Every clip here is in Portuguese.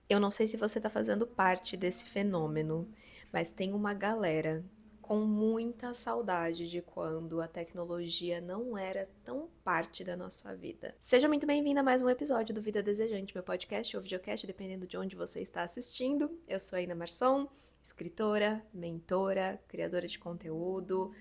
Eu não sei se você está fazendo parte desse fenômeno, mas tem uma galera com muita saudade de quando a tecnologia não era tão parte da nossa vida. Seja muito bem-vinda a mais um episódio do Vida Desejante, meu podcast ou videocast, dependendo de onde você está assistindo. Eu sou a Ina Marçom, escritora, mentora, criadora de conteúdo,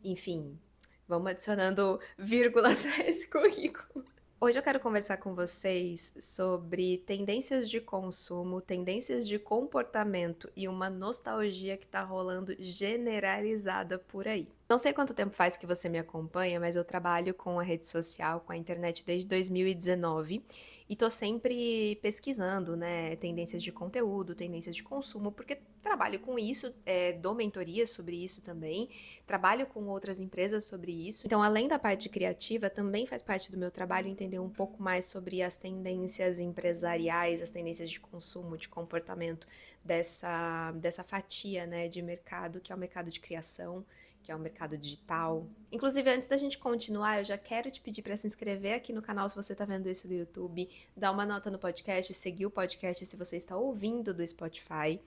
enfim, vamos adicionando vírgulas a esse currículo. Hoje eu quero conversar com vocês sobre tendências de consumo, tendências de comportamento e uma nostalgia que tá rolando generalizada por aí. Não sei quanto tempo faz que você me acompanha, mas eu trabalho com a rede social, com a internet desde 2019 e tô sempre pesquisando, né, tendências de conteúdo, tendências de consumo, porque trabalho com isso, dou mentoria sobre isso também, trabalho com outras empresas sobre isso. Então, além da parte criativa, também faz parte do meu trabalho entender um pouco mais sobre as tendências empresariais, as tendências de consumo, de comportamento dessa fatia, né, de mercado, que é o mercado de criação, que é o mercado digital. Inclusive, antes da gente continuar, eu já quero te pedir para se inscrever aqui no canal se você está vendo isso do YouTube, dar uma nota no podcast, seguir o podcast se você está ouvindo do Spotify.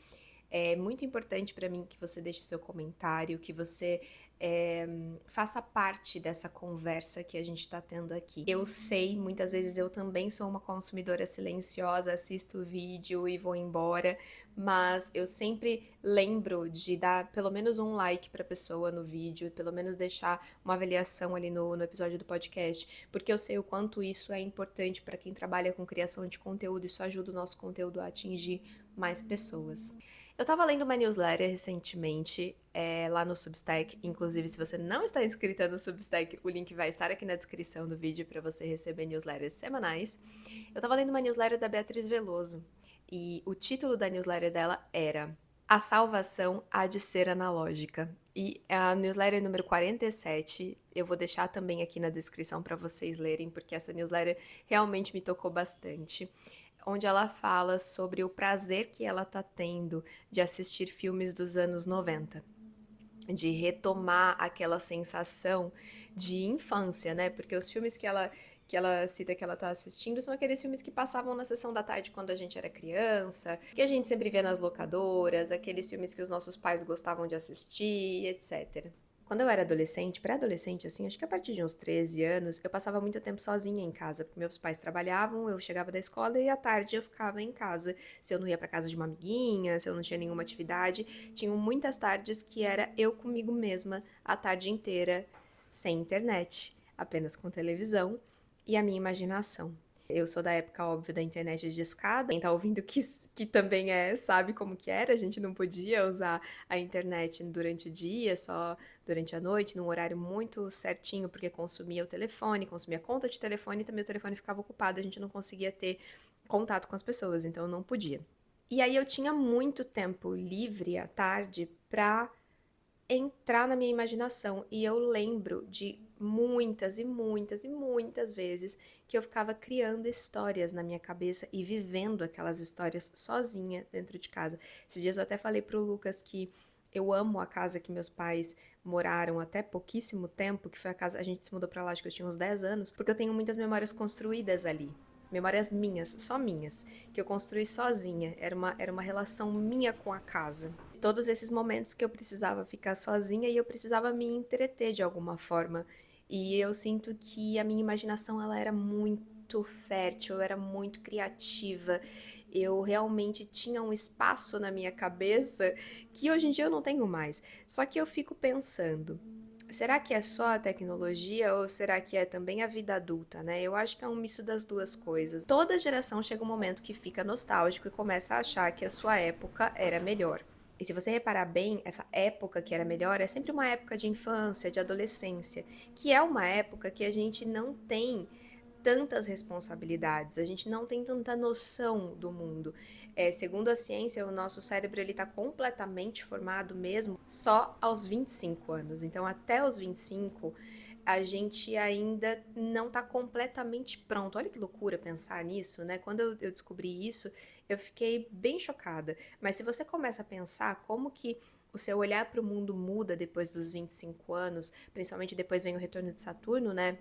É muito importante para mim que você deixe seu comentário, que você faça parte dessa conversa que a gente está tendo aqui. Eu sei, muitas vezes eu também sou uma consumidora silenciosa, assisto o vídeo e vou embora, mas eu sempre lembro de dar pelo menos um like para a pessoa no vídeo, pelo menos deixar uma avaliação ali no episódio do podcast, porque eu sei o quanto isso é importante para quem trabalha com criação de conteúdo, isso ajuda o nosso conteúdo a atingir mais pessoas. Eu tava lendo uma newsletter recentemente, lá no Substack. Inclusive, se você não está inscrita no Substack, o link vai estar aqui na descrição do vídeo para você receber newsletters semanais. Eu tava lendo uma newsletter da Beatriz Veloso e o título da newsletter dela era A Salvação Há de Ser Analógica. E a newsletter número 47, eu vou deixar também aqui na descrição para vocês lerem, porque essa newsletter realmente me tocou bastante, onde ela fala sobre o prazer que ela tá tendo de assistir filmes dos anos 90, de retomar aquela sensação de infância, né? Porque os filmes que ela cita que ela tá assistindo são aqueles filmes que passavam na sessão da tarde quando a gente era criança, que a gente sempre vê nas locadoras, aqueles filmes que os nossos pais gostavam de assistir, etc. Quando eu era adolescente, pré-adolescente, assim, acho que a partir de uns 13 anos, eu passava muito tempo sozinha em casa, porque meus pais trabalhavam, eu chegava da escola e à tarde eu ficava em casa. Se eu não ia pra casa de uma amiguinha, se eu não tinha nenhuma atividade, tinham muitas tardes que era eu comigo mesma a tarde inteira, sem internet, apenas com televisão e a minha imaginação. Eu sou da época, óbvio, da internet de escada. Quem tá ouvindo que também sabe como que era. A gente não podia usar a internet durante o dia, só durante a noite, num horário muito certinho, porque consumia o telefone, consumia a conta de telefone e também o telefone ficava ocupado, a gente não conseguia ter contato com as pessoas, então não podia. E aí eu tinha muito tempo livre à tarde pra entrar na minha imaginação. E eu lembro de muitas e muitas e muitas vezes que eu ficava criando histórias na minha cabeça e vivendo aquelas histórias sozinha dentro de casa. Esses dias eu até falei pro Lucas que eu amo a casa que meus pais moraram até pouquíssimo tempo, que foi a casa, a gente se mudou pra lá, acho que eu tinha uns 10 anos, porque eu tenho muitas memórias construídas ali. Memórias minhas, só minhas, que eu construí sozinha. Era uma relação minha com a casa. Todos esses momentos que eu precisava ficar sozinha e eu precisava me entreter de alguma forma. E eu sinto que a minha imaginação ela era muito fértil, eu era muito criativa. Eu realmente tinha um espaço na minha cabeça que hoje em dia eu não tenho mais. Só que eu fico pensando, será que é só a tecnologia ou será que é também a vida adulta, né? Eu acho que é um misto das duas coisas. Toda geração chega um momento que fica nostálgico e começa a achar que a sua época era melhor. E se você reparar bem, essa época que era melhor é sempre uma época de infância, de adolescência, que é uma época que a gente não tem tantas responsabilidades, a gente não tem tanta noção do mundo. Segundo a ciência, o nosso cérebro ele está completamente formado mesmo só aos 25 anos. Então, até os 25, a gente ainda não está completamente pronto. Olha que loucura pensar nisso, né? Quando eu descobri isso, eu fiquei bem chocada. Mas se você começa a pensar como que o seu olhar para o mundo muda depois dos 25 anos, principalmente depois vem o retorno de Saturno, né?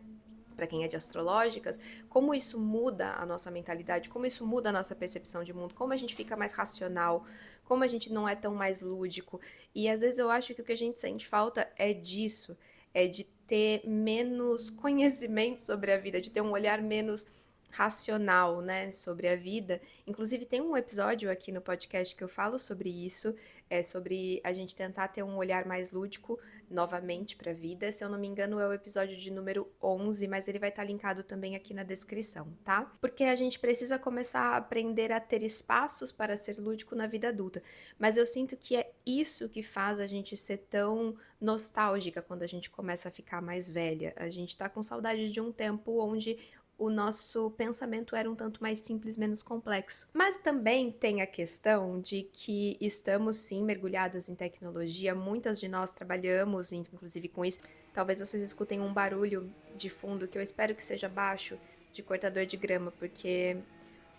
para quem é de astrológicas, como isso muda a nossa mentalidade, como isso muda a nossa percepção de mundo, como a gente fica mais racional, como a gente não é tão mais lúdico. E às vezes eu acho que o que a gente sente falta é disso, é de ter menos conhecimento sobre a vida, de ter um olhar menos racional, né, sobre a vida. Inclusive tem um episódio aqui no podcast que eu falo sobre isso, é sobre a gente tentar ter um olhar mais lúdico novamente para a vida. Se eu não me engano, é o episódio de número 11, mas ele vai estar linkado também aqui na descrição, tá? Porque a gente precisa começar a aprender a ter espaços para ser lúdico na vida adulta. Mas eu sinto que é isso que faz a gente ser tão nostálgica quando a gente começa a ficar mais velha. A gente tá com saudade de um tempo onde o nosso pensamento era um tanto mais simples, menos complexo. Mas também tem a questão de que estamos sim mergulhadas em tecnologia, muitas de nós trabalhamos, inclusive com isso. Talvez vocês escutem um barulho de fundo que eu espero que seja baixo, de cortador de grama, porque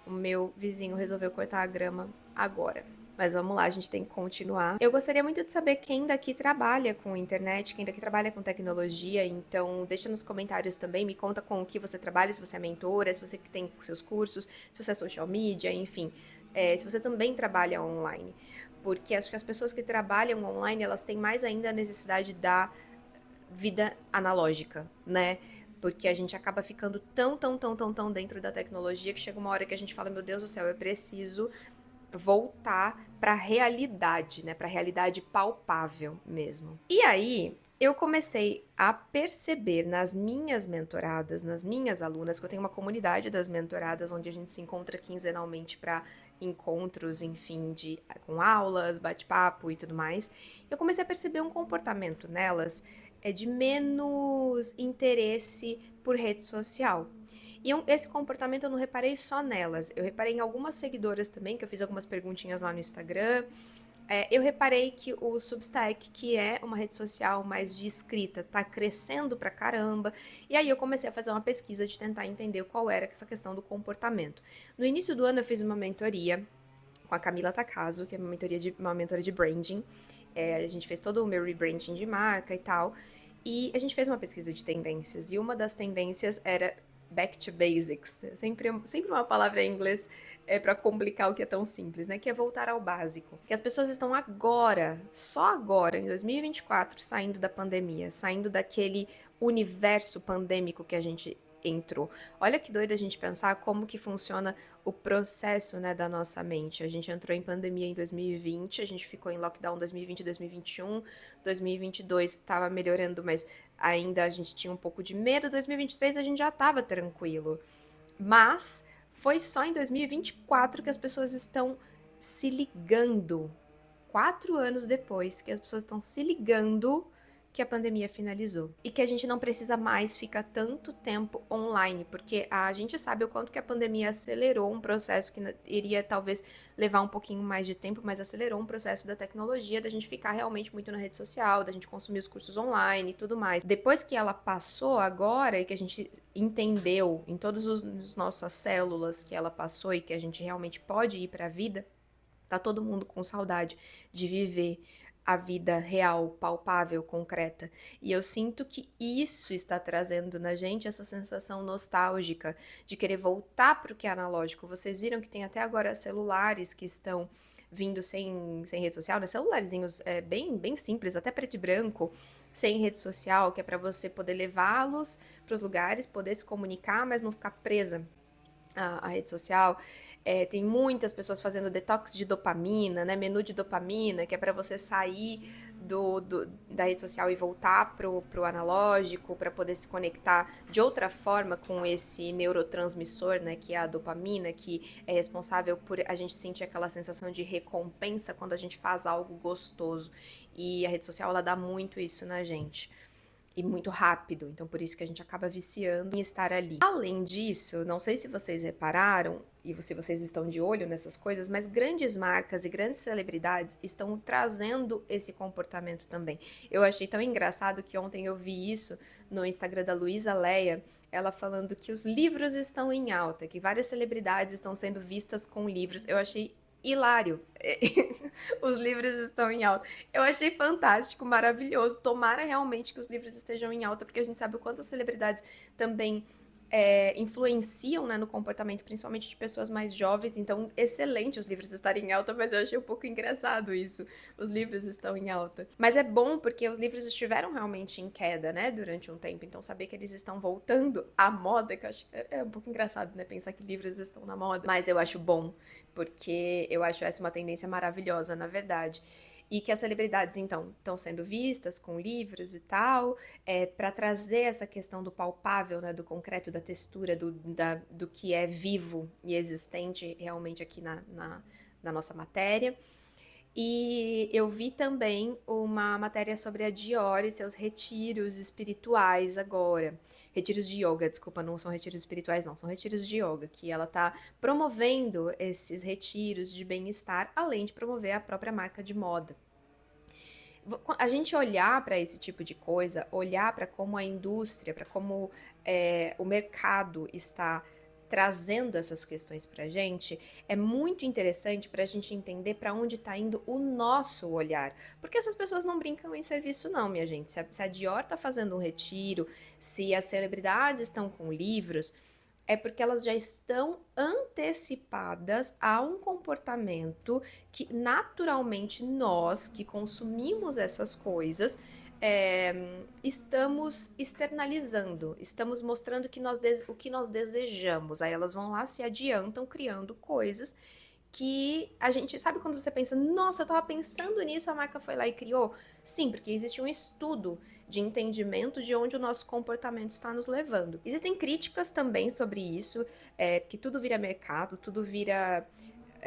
o meu vizinho resolveu cortar a grama agora. Mas vamos lá, a gente tem que continuar. Eu gostaria muito de saber quem daqui trabalha com internet, quem daqui trabalha com tecnologia, então deixa nos comentários também, me conta com o que você trabalha, se você é mentora, se você que tem seus cursos, se você é social media, enfim, se você também trabalha online. Porque acho que as pessoas que trabalham online, elas têm mais ainda a necessidade da vida analógica, né? Porque a gente acaba ficando tão dentro da tecnologia que chega uma hora que a gente fala, meu Deus do céu, eu preciso voltar para a realidade, né? Para a realidade palpável mesmo. E aí, eu comecei a perceber nas minhas mentoradas, nas minhas alunas, que eu tenho uma comunidade das mentoradas onde a gente se encontra quinzenalmente para encontros, enfim, com aulas, bate-papo e tudo mais. Eu comecei a perceber um comportamento nelas de menos interesse por rede social. E esse comportamento eu não reparei só nelas, eu reparei em algumas seguidoras também, que eu fiz algumas perguntinhas lá no Instagram. Eu reparei que o Substack, que é uma rede social mais de escrita, tá crescendo pra caramba. E aí eu comecei a fazer uma pesquisa de tentar entender qual era essa questão do comportamento. No início do ano eu fiz uma mentoria com a Camila Takazo, que é uma mentora de branding. A gente fez todo o meu rebranding de marca e tal. E a gente fez uma pesquisa de tendências. E uma das tendências era back to basics. Sempre uma palavra em inglês para complicar o que é tão simples, né? Que é voltar ao básico. Que as pessoas estão agora, só agora, em 2024, saindo da pandemia, saindo daquele universo pandêmico que a gente entrou. Olha que doido a gente pensar como que funciona o processo, né, da nossa mente. A gente entrou em pandemia em 2020, a gente ficou em lockdown 2020, 2021, 2022 estava melhorando, mas ainda a gente tinha um pouco de medo. 2023 a gente já estava tranquilo. Mas foi só em 2024 que as pessoas estão se ligando. 4 anos depois que as pessoas estão se ligando que a pandemia finalizou. E que a gente não precisa mais ficar tanto tempo online, porque a gente sabe o quanto que a pandemia acelerou um processo que iria talvez levar um pouquinho mais de tempo, mas acelerou um processo da tecnologia, da gente ficar realmente muito na rede social, da gente consumir os cursos online e tudo mais. Depois que ela passou agora e que a gente entendeu em todas as nossas células que ela passou e que a gente realmente pode ir para a vida, tá todo mundo com saudade de viver a vida real, palpável, concreta. E eu sinto que isso está trazendo na gente essa sensação nostálgica de querer voltar para o que é analógico. Vocês viram que tem até agora celulares que estão vindo sem rede social, né? Celularzinhos bem simples, até preto e branco, sem rede social, que é para você poder levá-los para os lugares, poder se comunicar, mas não ficar presa a rede social. Tem muitas pessoas fazendo detox de dopamina, né? Menu de dopamina, que é para você sair da rede social e voltar pro analógico, para poder se conectar de outra forma com esse neurotransmissor, né? Que é a dopamina, que é responsável por a gente sentir aquela sensação de recompensa quando a gente faz algo gostoso. E a rede social, ela dá muito isso na gente. E muito rápido, então por isso que a gente acaba viciando em estar ali. Além disso, não sei se vocês repararam, e se vocês estão de olho nessas coisas, mas grandes marcas e grandes celebridades estão trazendo esse comportamento também. Eu achei tão engraçado que ontem eu vi isso no Instagram da Luísa Leia, ela falando que os livros estão em alta, que várias celebridades estão sendo vistas com livros. Eu achei hilário. Os livros estão em alta. Eu achei fantástico, maravilhoso. Tomara realmente que os livros estejam em alta, porque a gente sabe o quanto as celebridades também influenciam, né, no comportamento, principalmente de pessoas mais jovens. Então, excelente os livros estarem em alta, mas eu achei um pouco engraçado isso. Os livros estão em alta. Mas é bom porque os livros estiveram realmente em queda, né, durante um tempo. Então, saber que eles estão voltando à moda, que eu acho é um pouco engraçado, né, pensar que livros estão na moda. Mas eu acho bom, porque eu acho essa uma tendência maravilhosa, na verdade. E que as celebridades, então, estão sendo vistas com livros e tal, para trazer essa questão do palpável, né, do concreto, da textura, do que é vivo e existente realmente aqui na nossa matéria. E eu vi também uma matéria sobre a Dior e seus retiros espirituais agora. Retiros de yoga, desculpa, não são retiros espirituais, não, são retiros de yoga, que ela tá promovendo esses retiros de bem-estar, além de promover a própria marca de moda. A gente olhar para esse tipo de coisa, olhar para como a indústria, para como o mercado está trazendo essas questões para a gente, é muito interessante para a gente entender para onde está indo o nosso olhar. Porque essas pessoas não brincam em serviço, não, minha gente. Se a Dior está fazendo um retiro, se as celebridades estão com livros, é porque elas já estão antecipadas a um comportamento que naturalmente nós que consumimos essas coisas estamos externalizando, estamos mostrando o que nós desejamos. Aí elas vão lá, se adiantam criando coisas que a gente sabe quando você pensa, nossa, eu tava pensando nisso, a marca foi lá e criou. Sim, porque existe um estudo de entendimento de onde o nosso comportamento está nos levando. Existem críticas também sobre isso, que tudo vira mercado, tudo vira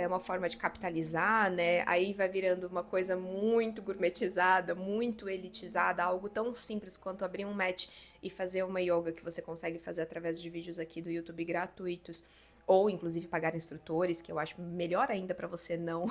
uma forma de capitalizar, né? Aí vai virando uma coisa muito gourmetizada, muito elitizada, algo tão simples quanto abrir um match e fazer uma yoga que você consegue fazer através de vídeos aqui do YouTube gratuitos, ou inclusive pagar instrutores, que eu acho melhor ainda para você não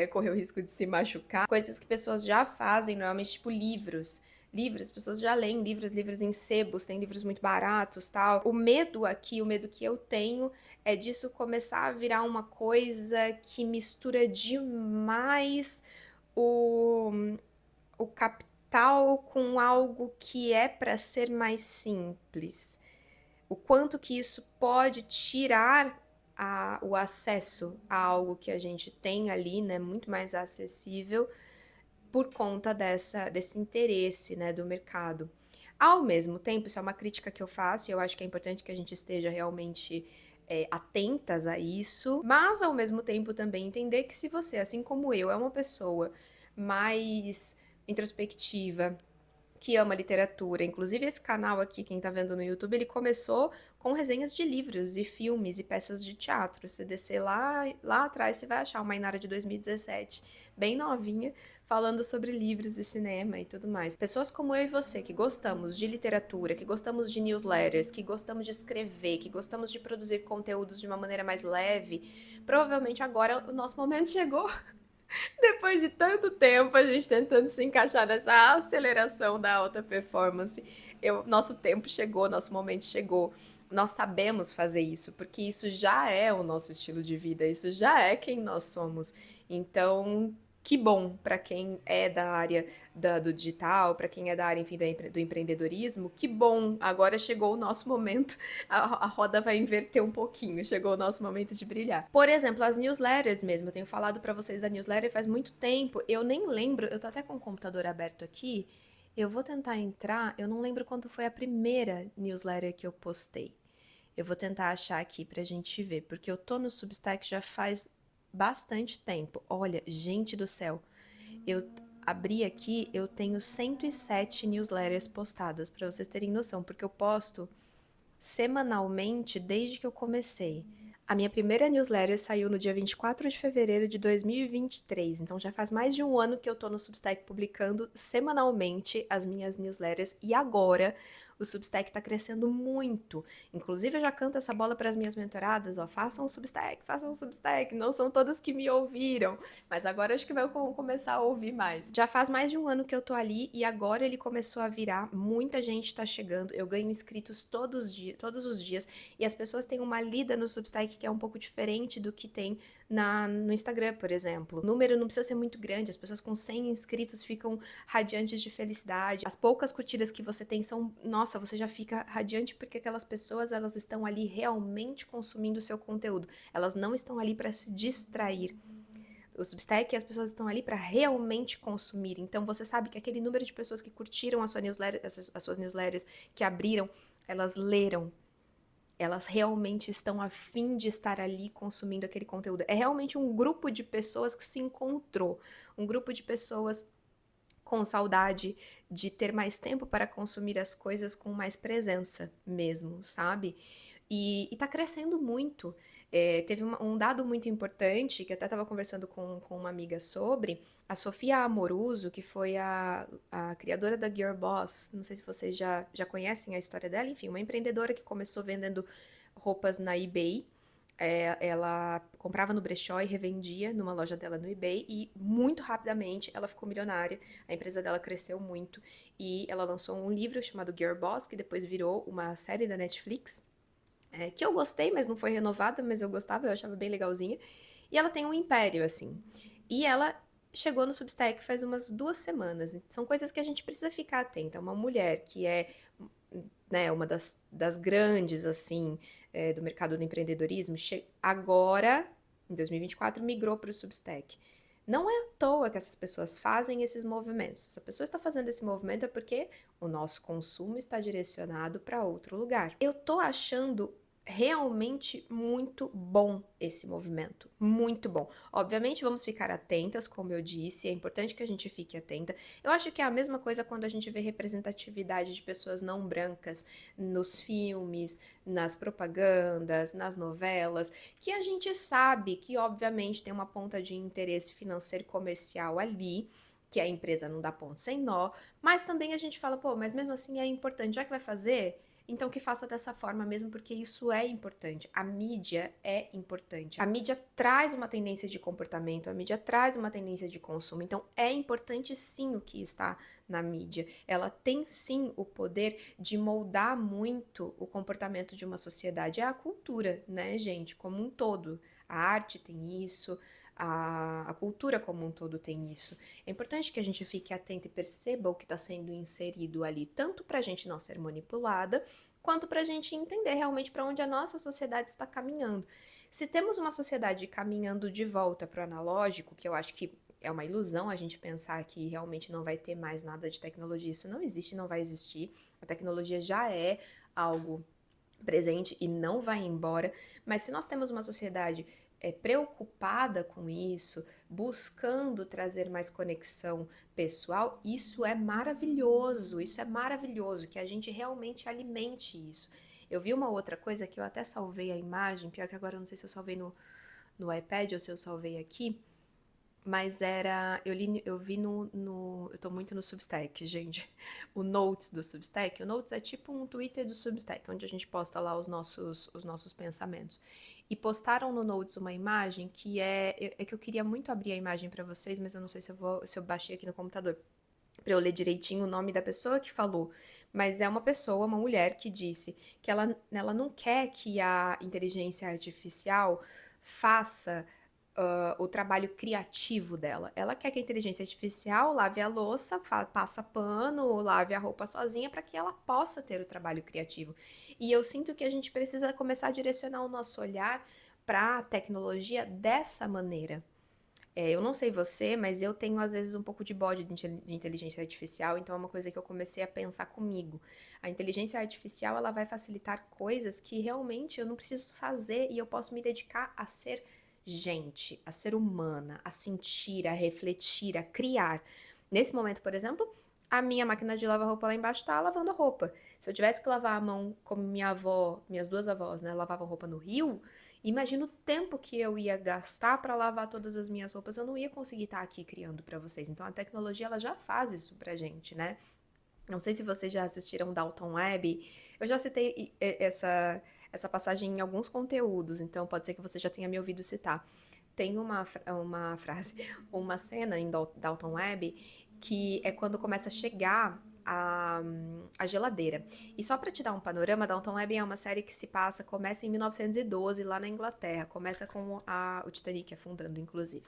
correr o risco de se machucar. Coisas que pessoas já fazem, normalmente, tipo livros. Livros, as pessoas já leem livros em sebos, tem livros muito baratos, tal. O medo aqui, o medo que eu tenho é disso começar a virar uma coisa que mistura demais o, o capital com algo que é para ser mais simples. O quanto que isso pode tirar o acesso a algo que a gente tem ali, né, muito mais acessível, por conta desse interesse, né, do mercado. Ao mesmo tempo, isso é uma crítica que eu faço, e eu acho que é importante que a gente esteja realmente atentas a isso, mas ao mesmo tempo também entender que se você, assim como eu, é uma pessoa mais introspectiva, que ama literatura. Inclusive, esse canal aqui, quem tá vendo no YouTube, ele começou com resenhas de livros e filmes e peças de teatro. Se descer lá atrás, você vai achar uma Inara de 2017, bem novinha, falando sobre livros e cinema e tudo mais. Pessoas como eu e você, que gostamos de literatura, que gostamos de newsletters, que gostamos de escrever, que gostamos de produzir conteúdos de uma maneira mais leve, provavelmente agora o nosso momento chegou. Depois de tanto tempo, a gente tentando se encaixar nessa aceleração da alta performance, nosso tempo chegou, nosso momento chegou. Nós sabemos fazer isso, porque isso já é o nosso estilo de vida, isso já é quem nós somos. Então, que bom para quem é da área do digital, para quem é da área, enfim, do empreendedorismo, que bom, agora chegou o nosso momento, a roda vai inverter um pouquinho, chegou o nosso momento de brilhar. Por exemplo, as newsletters mesmo, eu tenho falado para vocês da newsletter faz muito tempo, eu nem lembro, eu tô até com o computador aberto aqui, eu vou tentar entrar, eu não lembro quando foi a primeira newsletter que eu postei. Eu vou tentar achar aqui pra gente ver, porque eu tô no Substack já faz bastante tempo. Olha, gente do céu, eu abri aqui, eu tenho 107 newsletters postadas, pra vocês terem noção, porque eu posto semanalmente desde que eu comecei. A minha primeira newsletter saiu no dia 24 de fevereiro de 2023, então já faz mais de um ano que eu tô no Substack publicando semanalmente as minhas newsletters e agora o Substack tá crescendo muito. Inclusive eu já canto essa bola para as minhas mentoradas, ó, façam um Substack, não são todas que me ouviram, mas agora acho que vai começar a ouvir mais. Já faz mais de um ano que eu tô ali e agora ele começou a virar, muita gente tá chegando, eu ganho inscritos todos os dias e as pessoas têm uma lida no Substack Substack que é um pouco diferente do que tem no Instagram, por exemplo. O número não precisa ser muito grande, as pessoas com 100 inscritos ficam radiantes de felicidade. As poucas curtidas que você tem são, nossa, você já fica radiante porque aquelas pessoas, elas estão ali realmente consumindo o seu conteúdo. Elas não estão ali para se distrair. O Substack, as pessoas estão ali para realmente consumir. Então você sabe que aquele número de pessoas que curtiram a sua newsletter, as suas newsletters, que abriram, elas leram. Elas realmente estão a fim de estar ali consumindo aquele conteúdo. É realmente um grupo de pessoas que se encontrou. Um grupo de pessoas com saudade de ter mais tempo para consumir as coisas com mais presença mesmo, sabe? E tá crescendo muito. Teve um dado muito importante, que eu até estava conversando com uma amiga sobre, a Sofia Amoruso, que foi a criadora da Girl Boss, não sei se vocês já conhecem a história dela, enfim, uma empreendedora que começou vendendo roupas na eBay. Ela comprava no brechó e revendia numa loja dela no eBay e muito rapidamente ela ficou milionária, a empresa dela cresceu muito e ela lançou um livro chamado Girl Boss, que depois virou uma série da Netflix, que eu gostei, mas não foi renovada, mas eu gostava, eu achava bem legalzinha. E ela tem um império, assim. E ela chegou no Substack faz umas 2 semanas. São coisas que a gente precisa ficar atenta. Uma mulher que é, né, uma das grandes, assim, do mercado do empreendedorismo, agora, em 2024, migrou para o Substack. Não é à toa que essas pessoas fazem esses movimentos. Se a pessoa está fazendo esse movimento é porque o nosso consumo está direcionado para outro lugar. Eu tô achando realmente muito bom esse movimento, muito bom. Obviamente vamos ficar atentas, como eu disse, é importante que a gente fique atenta. Eu acho que é a mesma coisa quando a gente vê representatividade de pessoas não brancas nos filmes, nas propagandas, nas novelas, que a gente sabe que obviamente tem uma ponta de interesse financeiro e comercial ali, que a empresa não dá ponto sem nó, mas também a gente fala, pô, mas mesmo assim é importante, já que vai fazer, então que faça dessa forma mesmo, porque isso é importante. A mídia é importante. A mídia traz uma tendência de comportamento, a mídia traz uma tendência de consumo. Então é importante sim o que está na mídia. Ela tem sim o poder de moldar muito o comportamento de uma sociedade. É a cultura, né, gente, como um todo. A arte tem isso, a cultura como um todo tem isso. É importante que a gente fique atento e perceba o que está sendo inserido ali, tanto para a gente não ser manipulada, quanto para a gente entender realmente para onde a nossa sociedade está caminhando. Se temos uma sociedade caminhando de volta para o analógico, que eu acho que é uma ilusão a gente pensar que realmente não vai ter mais nada de tecnologia, isso não existe, não vai existir. A tecnologia já é algo presente e não vai embora, mas se nós temos uma sociedade preocupada com isso, buscando trazer mais conexão pessoal, isso é maravilhoso, que a gente realmente alimente isso. Eu vi uma outra coisa que eu até salvei a imagem, pior que agora eu não sei se eu salvei no iPad ou se eu salvei aqui, mas eu vi eu tô muito no Substack, gente, o Notes do Substack. O Notes é tipo um Twitter do Substack, onde a gente posta lá os nossos pensamentos. E postaram no Notes uma imagem que é que eu queria muito abrir a imagem pra vocês, mas eu não sei se eu baixei aqui no computador pra eu ler direitinho o nome da pessoa que falou, mas é uma pessoa, uma mulher que disse que ela não quer que a inteligência artificial faça o trabalho criativo dela. Ela quer que a inteligência artificial lave a louça, passa pano, lave a roupa sozinha para que ela possa ter o trabalho criativo. E eu sinto que a gente precisa começar a direcionar o nosso olhar para a tecnologia dessa maneira. Eu não sei você, mas eu tenho às vezes um pouco de bode de inteligência artificial, então é uma coisa que eu comecei a pensar comigo. A inteligência artificial, ela vai facilitar coisas que realmente eu não preciso fazer e eu posso me dedicar a ser gente, a ser humana, a sentir, a refletir, a criar. Nesse momento, por exemplo, a minha máquina de lavar roupa lá embaixo está lavando a roupa. Se eu tivesse que lavar a mão como minha avó, minhas duas avós, né, lavavam roupa no rio, imagina o tempo que eu ia gastar para lavar todas as minhas roupas, eu não ia conseguir estar aqui criando para vocês. Então a tecnologia ela já faz isso pra gente, né? Não sei se vocês já assistiram Dalton Web. Eu já citei essa passagem em alguns conteúdos, então pode ser que você já tenha me ouvido citar. Tem uma frase, uma cena em Dalton Web que é quando começa a chegar a geladeira. E só para te dar um panorama, Downton Abbey é uma série que começa em 1912 lá na Inglaterra, começa com o Titanic afundando, inclusive.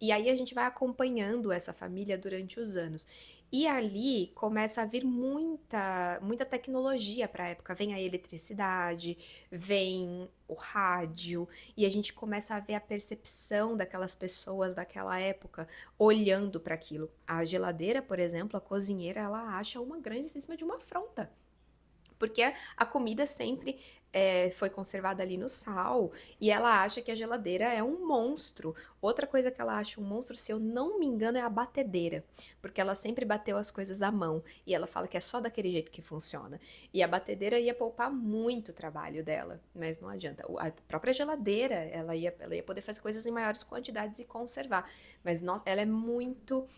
E aí a gente vai acompanhando essa família durante os anos. E ali começa a vir muita tecnologia para a época. Vem a eletricidade, vem o rádio, e a gente começa a ver a percepção daquelas pessoas daquela época olhando para aquilo. A geladeira, por exemplo, a cozinheira, ela acha uma grandíssima de uma afronta. Porque a comida sempre foi conservada ali no sal e ela acha que a geladeira é um monstro. Outra coisa que ela acha um monstro, se eu não me engano, é a batedeira, porque ela sempre bateu as coisas à mão e ela fala que é só daquele jeito que funciona. E a batedeira ia poupar muito trabalho dela, mas não adianta. A própria geladeira, ela ia poder fazer coisas em maiores quantidades e conservar, mas ela é muito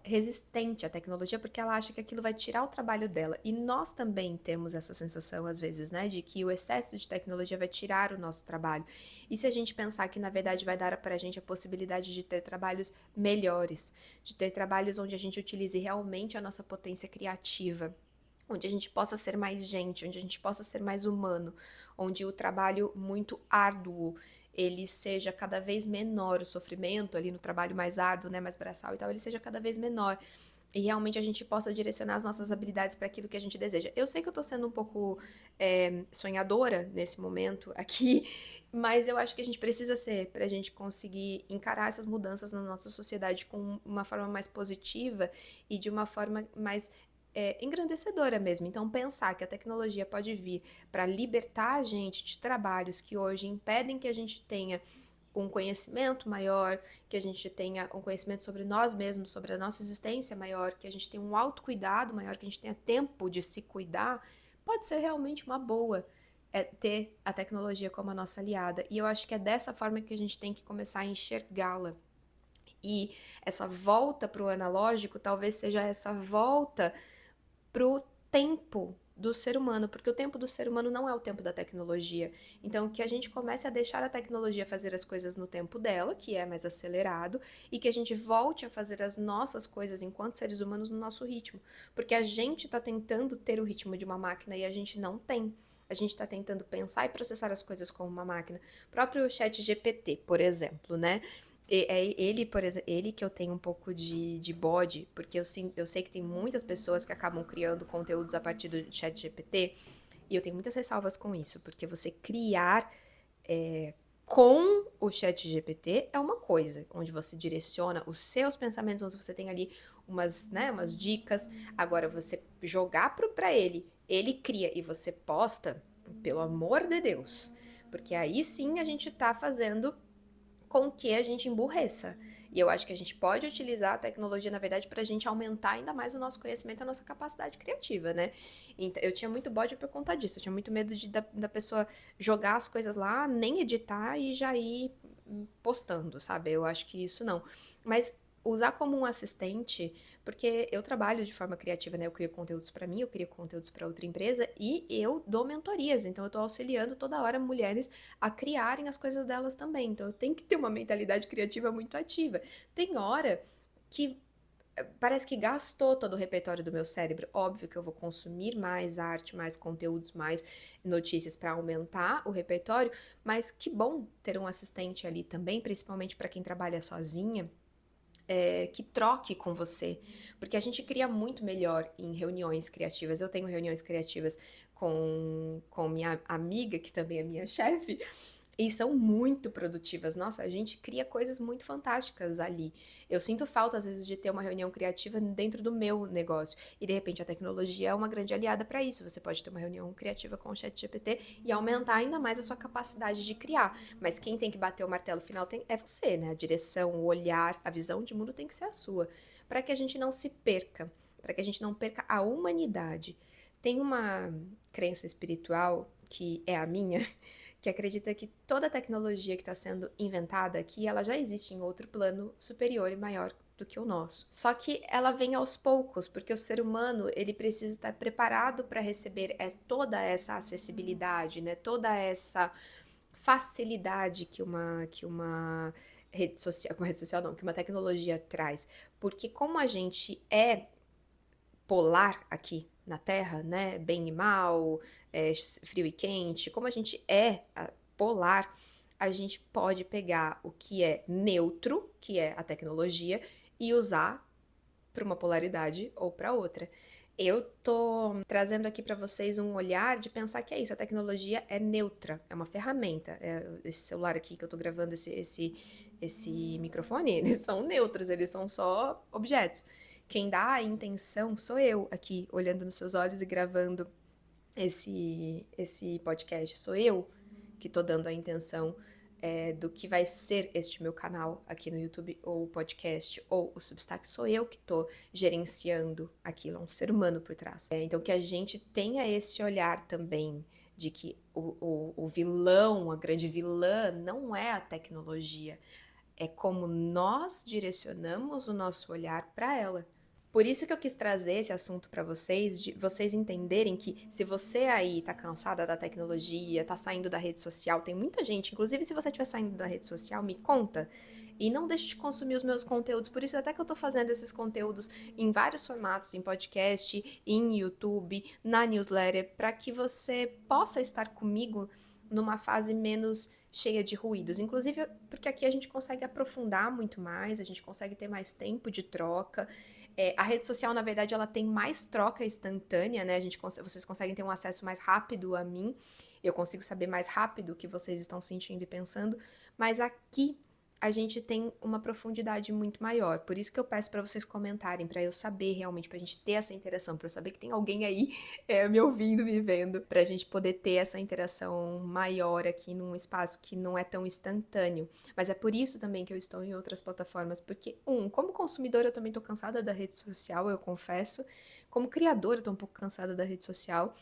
resistente à tecnologia porque ela acha que aquilo vai tirar o trabalho dela. E nós também temos essa sensação, às vezes, né, de que o excesso de tecnologia vai tirar o nosso trabalho. E se a gente pensar que, na verdade, vai dar para a gente a possibilidade de ter trabalhos melhores, de ter trabalhos onde a gente utilize realmente a nossa potência criativa, onde a gente possa ser mais gente, onde a gente possa ser mais humano, onde o trabalho muito árduo ele seja cada vez menor, o sofrimento ali no trabalho mais árduo, né, mais braçal e tal, ele seja cada vez menor. E realmente a gente possa direcionar as nossas habilidades para aquilo que a gente deseja. Eu sei que eu tô sendo um pouco sonhadora nesse momento aqui, mas eu acho que a gente precisa ser para a gente conseguir encarar essas mudanças na nossa sociedade com uma forma mais positiva e de uma forma mais engrandecedora mesmo. Então, pensar que a tecnologia pode vir para libertar a gente de trabalhos que hoje impedem que a gente tenha um conhecimento maior, que a gente tenha um conhecimento sobre nós mesmos, sobre a nossa existência maior, que a gente tenha um autocuidado maior, que a gente tenha tempo de se cuidar, pode ser realmente uma boa ter a tecnologia como a nossa aliada. E eu acho que é dessa forma que a gente tem que começar a enxergá-la. E essa volta para o analógico talvez seja essa volta pro tempo do ser humano, porque o tempo do ser humano não é o tempo da tecnologia. Então, que a gente comece a deixar a tecnologia fazer as coisas no tempo dela, que é mais acelerado, e que a gente volte a fazer as nossas coisas enquanto seres humanos no nosso ritmo. Porque a gente está tentando ter o ritmo de uma máquina e a gente não tem. A gente está tentando pensar e processar as coisas como uma máquina. O próprio chat GPT, por exemplo, né? É ele, por exemplo, ele que eu tenho um pouco de bode, porque eu sei que tem muitas pessoas que acabam criando conteúdos a partir do chat GPT, e eu tenho muitas ressalvas com isso, porque você criar com o chat GPT é uma coisa, onde você direciona os seus pensamentos, onde você tem ali umas dicas, agora você jogar para ele cria e você posta, pelo amor de Deus, porque aí sim a gente tá fazendo com que a gente emburreça. E eu acho que a gente pode utilizar a tecnologia, na verdade, para a gente aumentar ainda mais o nosso conhecimento, a nossa capacidade criativa, né? Então, eu tinha muito bode por conta disso. Eu tinha muito medo da pessoa jogar as coisas lá, nem editar e já ir postando, sabe? Eu acho que isso não. Mas usar como um assistente, porque eu trabalho de forma criativa, né? Eu crio conteúdos para mim, eu crio conteúdos para outra empresa e eu dou mentorias. Então, eu tô auxiliando toda hora mulheres a criarem as coisas delas também. Então eu tenho que ter uma mentalidade criativa muito ativa. Tem hora que parece que gastou todo o repertório do meu cérebro. Óbvio que eu vou consumir mais arte, mais conteúdos, mais notícias para aumentar o repertório, mas que bom ter um assistente ali também, principalmente para quem trabalha sozinha. Que troque com você, porque a gente cria muito melhor em reuniões criativas. Eu tenho reuniões criativas com minha amiga, que também é minha chefe, e são muito produtivas. Nossa, a gente cria coisas muito fantásticas ali. Eu sinto falta, às vezes, de ter uma reunião criativa dentro do meu negócio. E, de repente, a tecnologia é uma grande aliada para isso. Você pode ter uma reunião criativa com o ChatGPT e aumentar ainda mais a sua capacidade de criar. Mas quem tem que bater o martelo final é você, né? A direção, o olhar, a visão de mundo tem que ser a sua. Para que a gente não se perca, para que a gente não perca a humanidade. Tem uma crença espiritual que é a minha, que acredita que toda a tecnologia que está sendo inventada aqui, ela já existe em outro plano superior e maior do que o nosso. Só que ela vem aos poucos, porque o ser humano, ele precisa estar preparado para receber toda essa acessibilidade, né? Toda essa facilidade que uma rede social não, que uma tecnologia traz. Porque como a gente é polar aqui na Terra, né? Bem e mal, frio e quente, como a gente é polar, a gente pode pegar o que é neutro, que é a tecnologia, e usar para uma polaridade ou para outra. Eu tô trazendo aqui para vocês um olhar de pensar que é isso, a tecnologia é neutra, é uma ferramenta. Esse celular aqui que eu tô gravando, esse microfone, eles são neutros, eles são só objetos. Quem dá a intenção sou eu aqui, olhando nos seus olhos e gravando esse podcast. Sou eu que tô dando a intenção do que vai ser este meu canal aqui no YouTube, ou o podcast, ou o Substack. Sou eu que tô gerenciando aquilo, é um ser humano por trás. Então que a gente tenha esse olhar também de que o vilão, a grande vilã, não é a tecnologia, é como nós direcionamos o nosso olhar para ela. Por isso que eu quis trazer esse assunto para vocês, de vocês entenderem que se você aí tá cansada da tecnologia, tá saindo da rede social, tem muita gente, inclusive se você estiver saindo da rede social, me conta e não deixe de consumir os meus conteúdos. Por isso até que eu tô fazendo esses conteúdos em vários formatos, em podcast, em YouTube, na newsletter, para que você possa estar comigo numa fase menos cheia de ruídos. Inclusive, porque aqui a gente consegue aprofundar muito mais, a gente consegue ter mais tempo de troca. A rede social, na verdade, ela tem mais troca instantânea, né? Vocês conseguem ter um acesso mais rápido a mim, eu consigo saber mais rápido o que vocês estão sentindo e pensando, mas aqui a gente tem uma profundidade muito maior. Por isso que eu peço para vocês comentarem, para eu saber realmente, pra gente ter essa interação, para eu saber que tem alguém aí me ouvindo, me vendo, pra gente poder ter essa interação maior aqui num espaço que não é tão instantâneo. Mas é por isso também que eu estou em outras plataformas, porque, como consumidora eu também tô cansada da rede social, eu confesso. Como criadora eu tô um pouco cansada da rede social.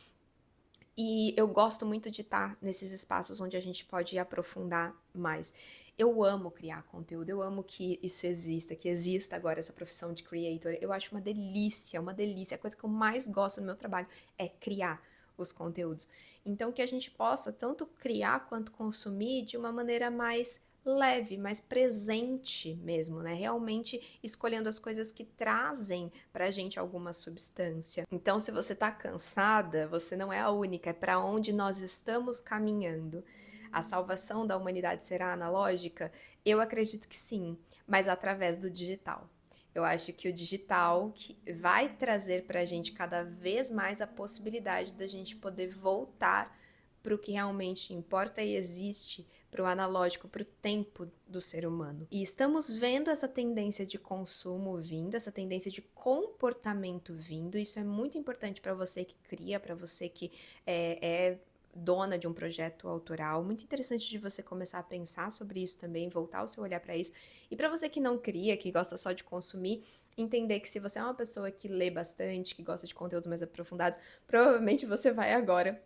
E eu gosto muito de estar nesses espaços onde a gente pode aprofundar mais. Eu amo criar conteúdo, eu amo que isso exista, que exista agora essa profissão de creator. Eu acho uma delícia, uma delícia. A coisa que eu mais gosto no meu trabalho é criar os conteúdos. Então, que a gente possa tanto criar quanto consumir de uma maneira mais leve, mais presente mesmo, né? Realmente escolhendo as coisas que trazem pra gente alguma substância. Então, se você tá cansada, você não é a única, é para onde nós estamos caminhando. A salvação da humanidade será analógica? Eu acredito que sim, mas através do digital. Eu acho que o digital que vai trazer pra gente cada vez mais a possibilidade da gente poder voltar para o que realmente importa e existe, para o analógico, para o tempo do ser humano. E estamos vendo essa tendência de consumo vindo, essa tendência de comportamento vindo. Isso é muito importante para você que cria, para você que é dona de um projeto autoral. Muito interessante de você começar a pensar sobre isso também, voltar o seu olhar para isso. E para você que não cria, que gosta só de consumir, entender que se você é uma pessoa que lê bastante, que gosta de conteúdos mais aprofundados, provavelmente você vai agora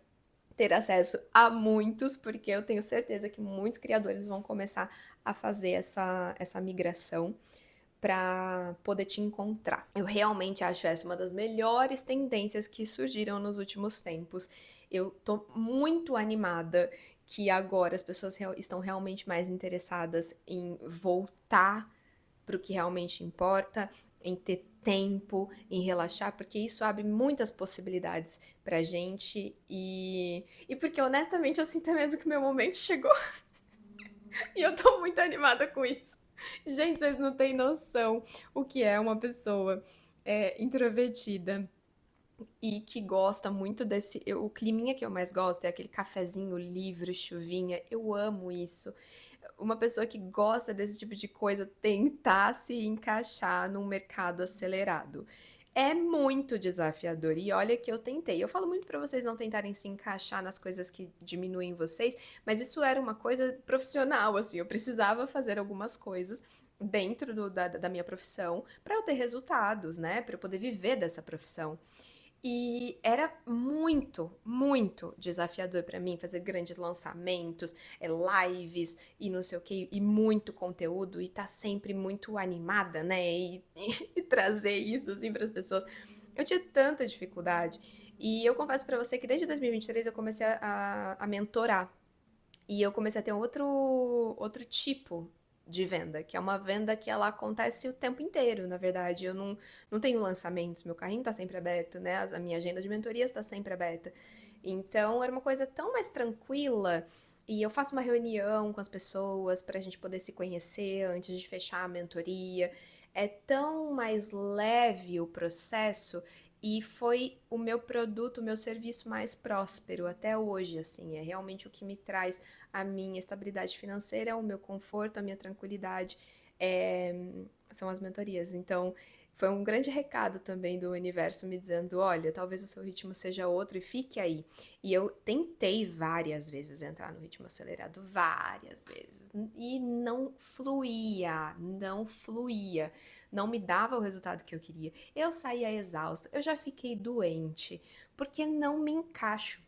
ter acesso a muitos, porque eu tenho certeza que muitos criadores vão começar a fazer essa migração para poder te encontrar. Eu realmente acho essa uma das melhores tendências que surgiram nos últimos tempos. Eu tô muito animada que agora as pessoas estão realmente mais interessadas em voltar para o que realmente importa, em ter tempo, em relaxar, porque isso abre muitas possibilidades pra gente e porque honestamente eu sinto mesmo que o meu momento chegou e eu tô muito animada com isso. Gente, vocês não têm noção o que é uma pessoa introvertida e que gosta muito o climinha que eu mais gosto é aquele cafezinho, livro, chuvinha. Eu amo isso. Uma pessoa que gosta desse tipo de coisa tentar se encaixar num mercado acelerado. É muito desafiador. E olha que eu tentei. Eu falo muito pra vocês não tentarem se encaixar nas coisas que diminuem vocês, mas isso era uma coisa profissional, assim. Eu precisava fazer algumas coisas dentro da minha profissão para eu ter resultados, né? Para eu poder viver dessa profissão. E era muito, muito desafiador para mim fazer grandes lançamentos, lives e não sei o que, e muito conteúdo, e tá sempre muito animada, né? E trazer isso assim para as pessoas. Eu tinha tanta dificuldade. E eu confesso para você que desde 2023 eu comecei a mentorar. E eu comecei a ter outro tipo de venda, que é uma venda que ela acontece o tempo inteiro, na verdade. Eu não tenho lançamentos, meu carrinho tá sempre aberto, né? A minha agenda de mentorias tá sempre aberta. Então era uma coisa tão mais tranquila. E eu faço uma reunião com as pessoas para a gente poder se conhecer antes de fechar a mentoria. É tão mais leve o processo e foi o meu produto, o meu serviço mais próspero até hoje, assim. É realmente o que me traz a minha estabilidade financeira, o meu conforto, a minha tranquilidade, é, são as mentorias. Então, foi um grande recado também do universo me dizendo: olha, talvez o seu ritmo seja outro e fique aí. E eu tentei várias vezes entrar no ritmo acelerado, várias vezes, e não fluía, não fluía, não me dava o resultado que eu queria. Eu saía exausta, eu já fiquei doente, porque não me encaixo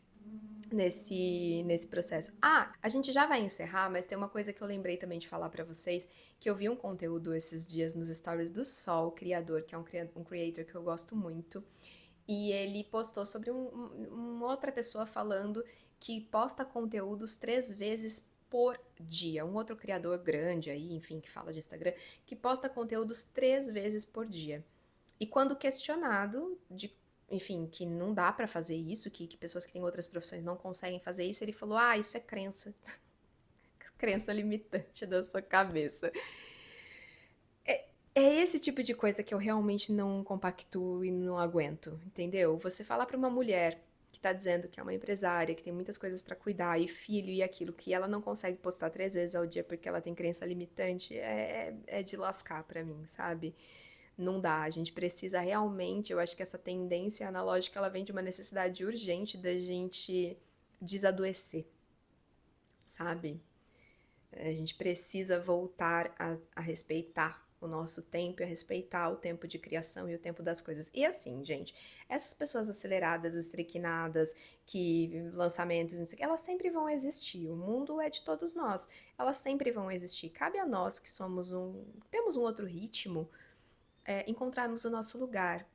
nesse processo. Ah, a gente já vai encerrar, mas tem uma coisa que eu lembrei também de falar pra vocês, que eu vi um conteúdo esses dias nos stories do Sol, criador, que é um creator que eu gosto muito, e ele postou sobre uma outra pessoa falando que posta conteúdos 3 vezes por dia. Um outro criador grande aí, enfim, que fala de Instagram, que posta conteúdos 3 vezes por dia. E quando questionado de, enfim, que não dá pra fazer isso, que pessoas que têm outras profissões não conseguem fazer isso, ele falou: "Ah, isso é crença, crença limitante da sua cabeça". É esse tipo de coisa que eu realmente não compactuo e não aguento, entendeu? Você falar pra uma mulher que tá dizendo que é uma empresária, que tem muitas coisas pra cuidar, e filho e aquilo, que ela não consegue postar 3 vezes ao dia porque ela tem crença limitante, é de lascar pra mim, sabe? Não dá, a gente precisa realmente, eu acho que essa tendência analógica, ela vem de uma necessidade urgente da gente desadoecer, sabe? A gente precisa voltar a respeitar o nosso tempo e a respeitar o tempo de criação e o tempo das coisas. E assim, gente, essas pessoas aceleradas, estriquinadas, que lançamentos, não sei o que, elas sempre vão existir. O mundo é de todos nós. Elas sempre vão existir. Cabe a nós que temos um outro ritmo, encontrarmos o nosso lugar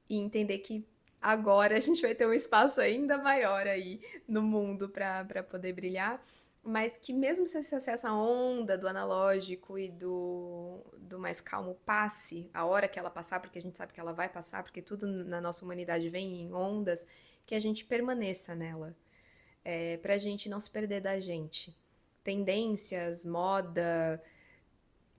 e entender que agora a gente vai ter um espaço ainda maior aí no mundo para poder brilhar, mas que mesmo se essa onda do analógico e do mais calmo passe, a hora que ela passar, porque a gente sabe que ela vai passar, porque tudo na nossa humanidade vem em ondas, que a gente permaneça nela, pra gente não se perder da gente. Tendências, moda,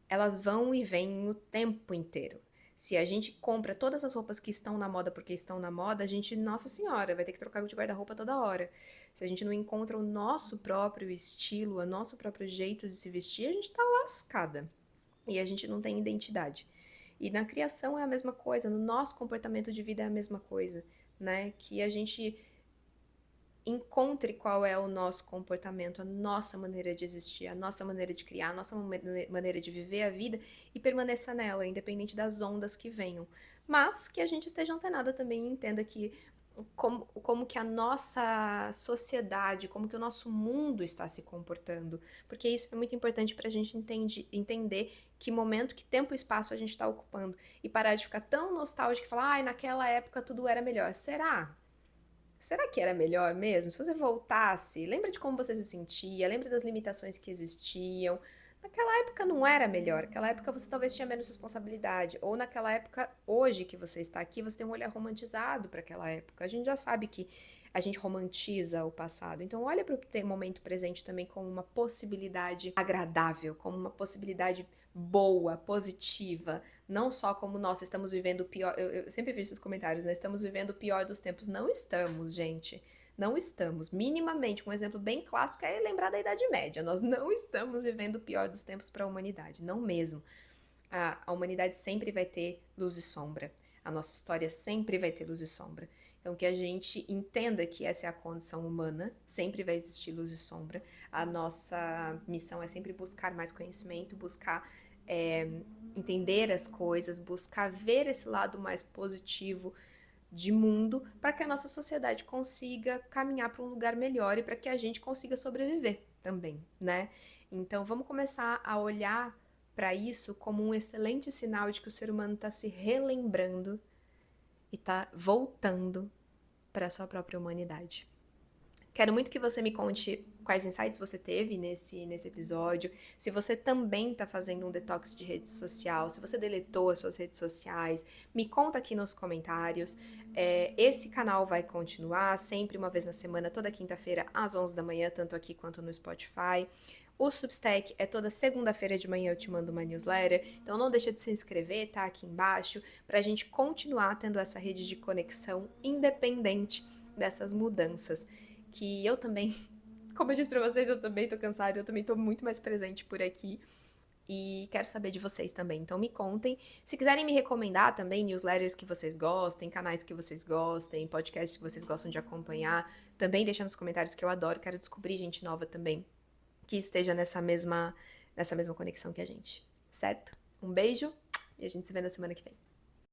elas vão e vêm o tempo inteiro. Se a gente compra todas as roupas que estão na moda porque estão na moda, a gente, nossa senhora, vai ter que trocar de guarda-roupa toda hora. Se a gente não encontra o nosso próprio estilo, o nosso próprio jeito de se vestir, a gente tá lascada. E a gente não tem identidade. E na criação é a mesma coisa, no nosso comportamento de vida é a mesma coisa, né? Que a gente encontre qual é o nosso comportamento, a nossa maneira de existir, a nossa maneira de criar, a nossa maneira de viver a vida e permaneça nela, independente das ondas que venham. Mas que a gente esteja antenada também e entenda que como que a nossa sociedade, como que o nosso mundo está se comportando. Porque isso é muito importante para a gente entender que momento, que tempo e espaço a gente está ocupando. E parar de ficar tão nostálgico e falar, ai, naquela época tudo era melhor. Será? Será que era melhor mesmo? Se você voltasse, lembra de como você se sentia, lembra das limitações que existiam. Naquela época não era melhor, naquela época você talvez tinha menos responsabilidade, ou naquela época, hoje que você está aqui, você tem um olhar romantizado para aquela época. A gente já sabe que a gente romantiza o passado, então olha para o momento presente também como uma possibilidade agradável, como uma possibilidade boa, positiva, não só como, nossa, estamos vivendo o pior. Eu sempre vejo esses comentários, né? Estamos vivendo o pior dos tempos. Não estamos, gente. Não estamos. Minimamente, um exemplo bem clássico é lembrar da Idade Média. Nós não estamos vivendo o pior dos tempos para a humanidade. Não mesmo. A humanidade sempre vai ter luz e sombra. A nossa história sempre vai ter luz e sombra. Então, que a gente entenda que essa é a condição humana, sempre vai existir luz e sombra. A nossa missão é sempre buscar mais conhecimento, buscar é, entender as coisas, buscar ver esse lado mais positivo de mundo para que a nossa sociedade consiga caminhar para um lugar melhor e para que a gente consiga sobreviver também, né? Então vamos começar a olhar para isso como um excelente sinal de que o ser humano está se relembrando e está voltando para a sua própria humanidade. Quero muito que você me conte quais insights você teve nesse episódio, se você também está fazendo um detox de rede social, se você deletou as suas redes sociais, me conta aqui nos comentários. Esse canal vai continuar sempre uma vez na semana, toda quinta-feira às 11 da manhã, tanto aqui quanto no Spotify. O Substack é toda segunda-feira de manhã eu te mando uma newsletter, então não deixa de se inscrever, tá aqui embaixo, pra gente continuar tendo essa rede de conexão independente dessas mudanças, que eu também, como eu disse pra vocês, eu também tô cansada, eu também tô muito mais presente por aqui, e quero saber de vocês também, então me contem. Se quiserem me recomendar também newsletters que vocês gostem, canais que vocês gostem, podcasts que vocês gostam de acompanhar, também deixa nos comentários que eu adoro, quero descobrir gente nova também que esteja nessa mesma conexão que a gente, certo? Um beijo e a gente se vê na semana que vem.